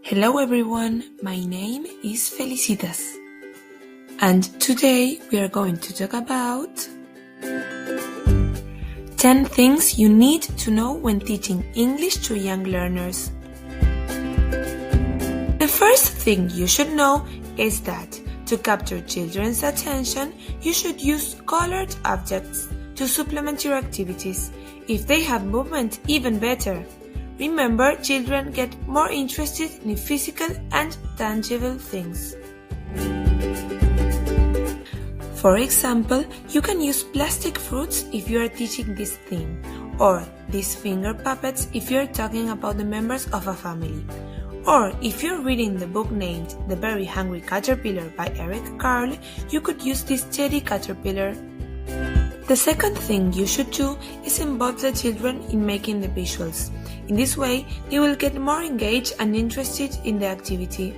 Hello everyone, my name is Felicitas, and today we are going to talk about 10 things you need to know when teaching English to young learners. The first thing you should know is that to capture children's attention, you should use colored objects to supplement your activities. If they have movement, even better. Remember, children get more interested in physical and tangible things. For example, you can use plastic fruits if you are teaching this theme, or these finger puppets if you are talking about the members of a family. Or if you're reading the book named The Very Hungry Caterpillar by Eric Carle, you could use this teddy caterpillar. The second thing you should do is involve the children in making the visuals. In this way, they will get more engaged and interested in the activity.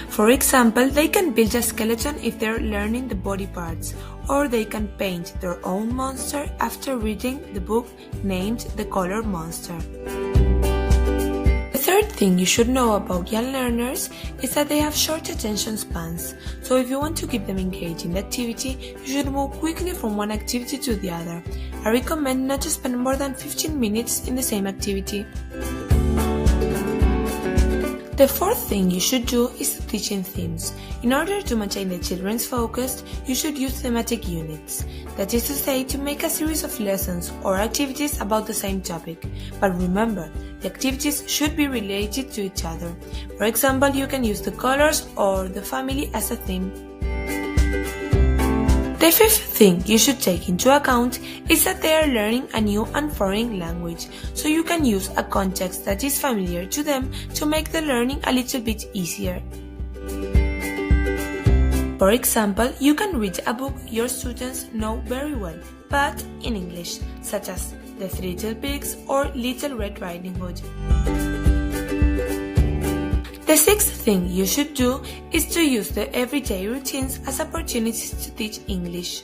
For example, they can build a skeleton if they're learning the body parts, or they can paint their own monster after reading the book named The Color Monster. The third thing you should know about young learners is that they have short attention spans, so if you want to keep them engaged in the activity, you should move quickly from one activity to the other. I recommend not to spend more than 15 minutes in the same activity. The fourth thing you should do is to teach in themes. In order to maintain the children's focus, you should use thematic units. That is to say, to make a series of lessons or activities about the same topic. But remember, the activities should be related to each other. For example, you can use the colors or the family as a theme. The fifth thing you should take into account is that they are learning a new and foreign language, so you can use a context that is familiar to them to make the learning a little bit easier. For example, you can read a book your students know very well, but in English, such as The Three Little Pigs or Little Red Riding Hood. The sixth thing you should do is to use the everyday routines as opportunities to teach English.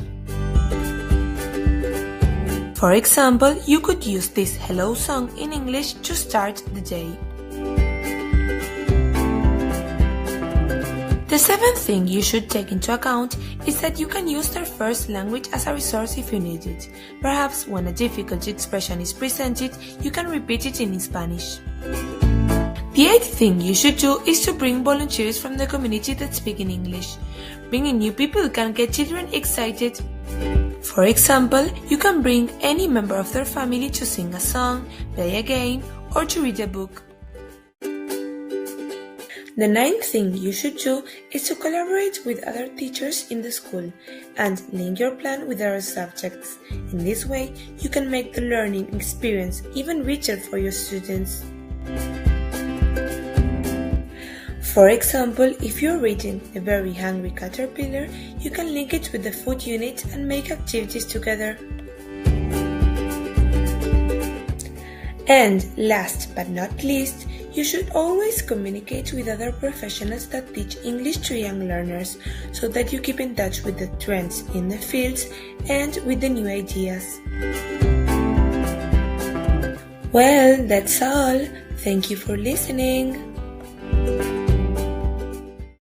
For example, you could use this hello song in English to start the day. The seventh thing you should take into account is that you can use their first language as a resource if you need it. Perhaps when a difficult expression is presented, you can repeat it in Spanish. The eighth thing you should do is to bring volunteers from the community that speak in English. Bringing new people can get children excited. For example, you can bring any member of their family to sing a song, play a game, or to read a book. The ninth thing you should do is to collaborate with other teachers in the school and link your plan with other subjects. In this way, you can make the learning experience even richer for your students. For example, if you're reading The Very Hungry Caterpillar, you can link it with the food unit and make activities together. And last but not least, you should always communicate with other professionals that teach English to young learners so that you keep in touch with the trends in the fields and with the new ideas. Well, that's all. Thank you for listening.